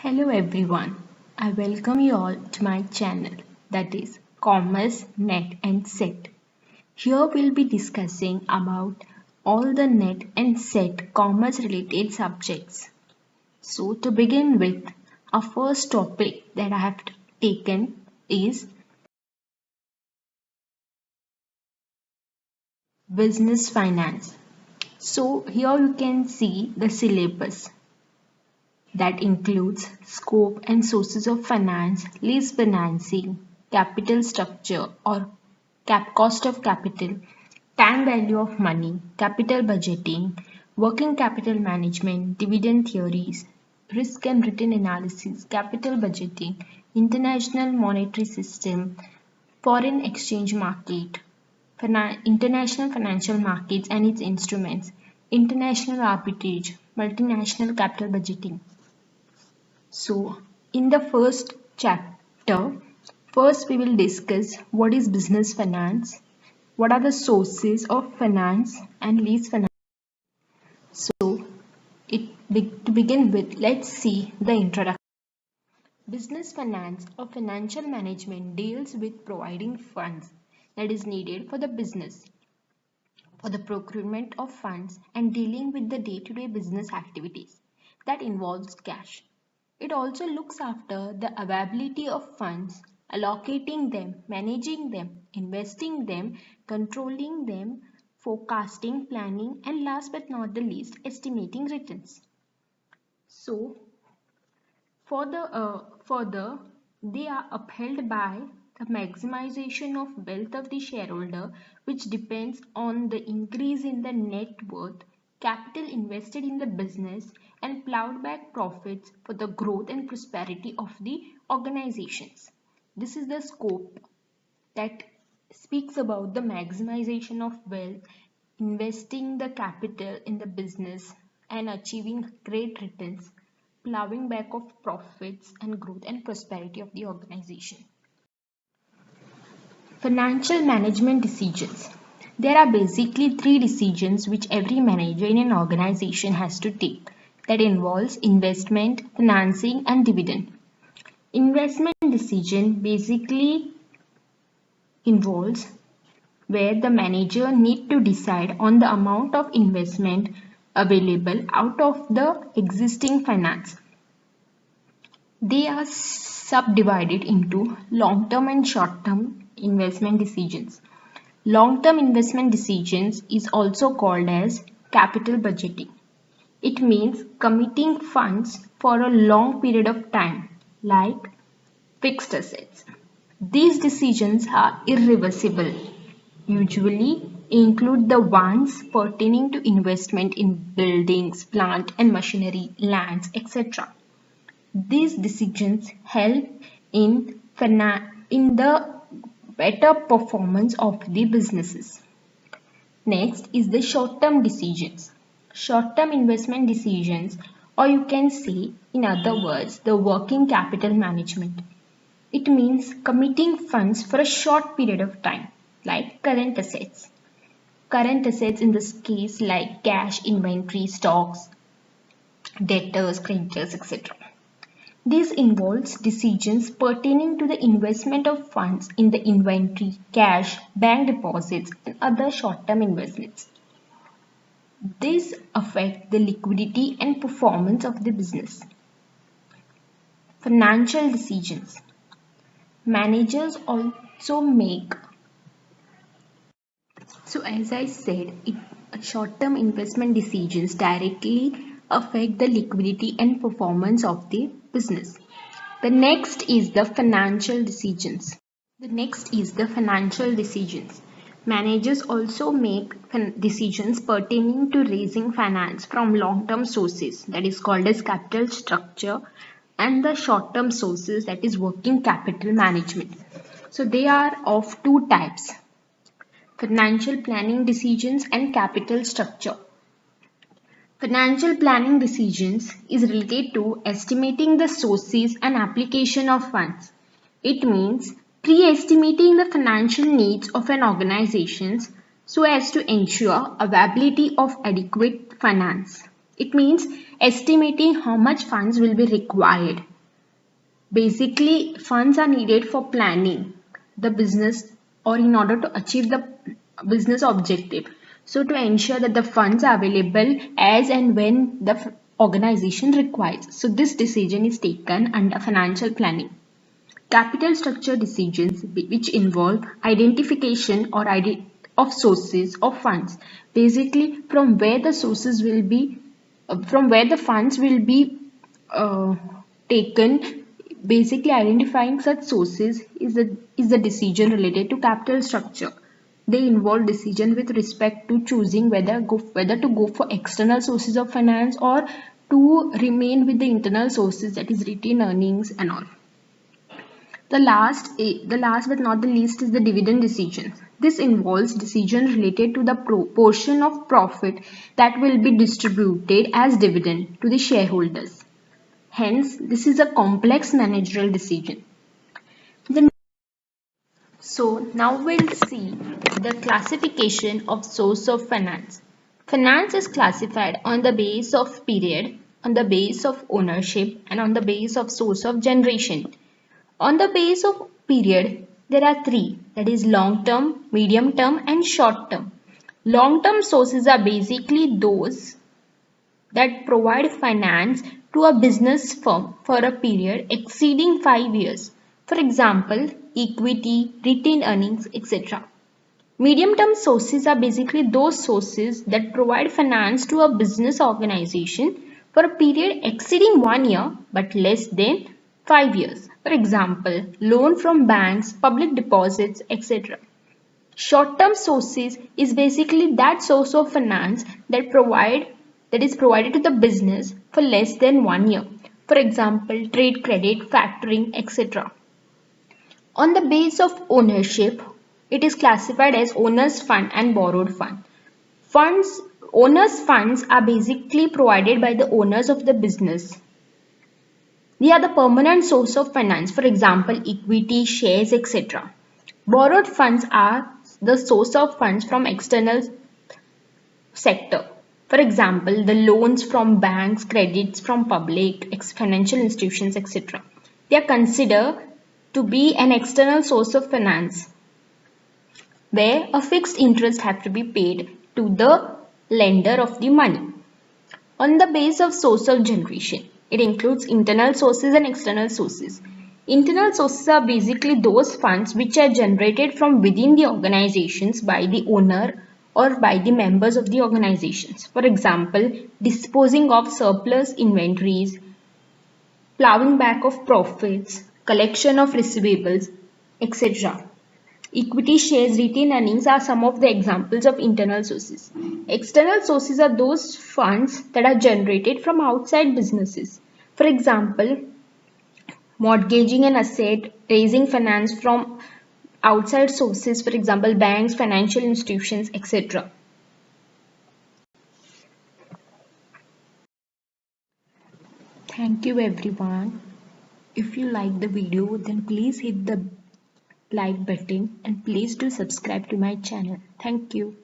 Hello everyone. I welcome you all to my channel that is Commerce Net and Set. Here we'll be discussing about all the net and set commerce related subjects. So to begin with, our first topic that I have taken is business finance. So here you can see the syllabus that includes scope and sources of finance, lease financing, capital structure or cost of capital, time value of money, capital budgeting, working capital management, dividend theories, risk and return analysis, capital budgeting, international monetary system, foreign exchange market, international financial markets and its instruments, international arbitrage, multinational capital budgeting. So, in the first chapter, first we will discuss what is business finance, what are the sources of finance and lease finance. So, to begin with, let's see the introduction. Business finance or financial management deals with providing funds that is needed for the business, for the procurement of funds and dealing with the day-to-day business activities that involves cash. It also looks after the availability of funds, allocating them, managing them, investing them, controlling them, forecasting, planning, and last but not the least, estimating returns. So, further, they are upheld by the maximization of wealth of the shareholder, which depends on the increase in the net worth, capital invested in the business, and plowed back profits for the growth and prosperity of the organizations. This is the scope that speaks about the maximization of wealth, investing the capital in the business, and achieving great returns, plowing back of profits and growth and prosperity of the organization. Financial management decisions. There are basically three decisions which every manager in an organization has to take that involves investment, financing and dividend. Investment decision basically involves where the manager need to decide on the amount of investment available out of the existing finance. They are subdivided into long-term and short-term investment decisions. Long-term investment decisions is also called as capital budgeting. It means committing funds for a long period of time, like fixed assets. These decisions are irreversible, usually include the ones pertaining to investment in buildings, plant and machinery, lands, etc. These decisions help in the better performance of the businesses. Next is the short-term decisions. Short-term investment decisions, or you can say in other words, the working capital management. It means committing funds for a short period of time, like current assets. Current assets in this case like cash, inventory, stocks, debtors, creditors, etc. This involves decisions pertaining to the investment of funds in the inventory, cash, bank deposits, and other short-term investments. These affect the liquidity and performance of the business. Financial decisions. Managers also make. So as I said, short-term investment decisions directly affect the liquidity and performance of the business. The next is the financial decisions. Managers also make decisions pertaining to raising finance from long-term sources that is called as capital structure and the short-term sources that is working capital management. So they are of two types: financial planning decisions and capital structure. Financial planning decisions is related to estimating the sources and application of funds. It means pre-estimating the financial needs of an organization so as to ensure availability of adequate finance. It means estimating how much funds will be required. Basically, funds are needed for planning the business or in order to achieve the business objective. So to ensure that the funds are available as and when the organization requires. So this decision is taken under financial planning. Capital structure decisions which involve identification or of sources of funds. Basically, from where the sources will be, from where the funds will be uh, taken. Basically, identifying such sources is the decision related to capital structure. They involve decision with respect to choosing whether to go for external sources of finance or to remain with the internal sources, that is retained earnings and all. The last but not the least is the dividend decision. This involves decision related to the portion of profit that will be distributed as dividend to the shareholders. Hence, this is a complex managerial decision. So now we'll see the classification of source of finance. Finance is classified on the base of period, on the base of ownership, and on the base of source of generation. On the base of period, there are three, that is long term, medium term and short term. Long term sources are basically those that provide finance to a business firm for a period exceeding 5 years. For example, equity, retained earnings, etc. Medium term sources are basically those sources that provide finance to a business organization for a period exceeding 1 year but less than 5 years. For example, loan from banks, public deposits, etc. Short-term sources is basically that source of finance that is provided to the business for less than 1 year. For example, trade credit, factoring, etc. On the base of ownership, it is classified as owner's fund and borrowed fund. Owner's funds are basically provided by the owners of the business. They are the permanent source of finance, for example, equity, shares, etc. Borrowed funds are the source of funds from external sector. For example, the loans from banks, credits from public, financial institutions, etc. They are considered to be an external source of finance where a fixed interest has to be paid to the lender of the money. On the base of source of generation, it includes internal sources and external sources. Internal sources are basically those funds which are generated from within the organizations by the owner or by the members of the organizations. For example, disposing of surplus inventories, plowing back of profits, collection of receivables, etc. Equity shares, retained earnings are some of the examples of internal sources. External sources are those funds that are generated from outside businesses. For example, mortgaging an asset, raising finance from outside sources, for example, banks, financial institutions, etc. Thank you everyone. If you like the video, then please hit the like button and please do subscribe to my channel. Thank you.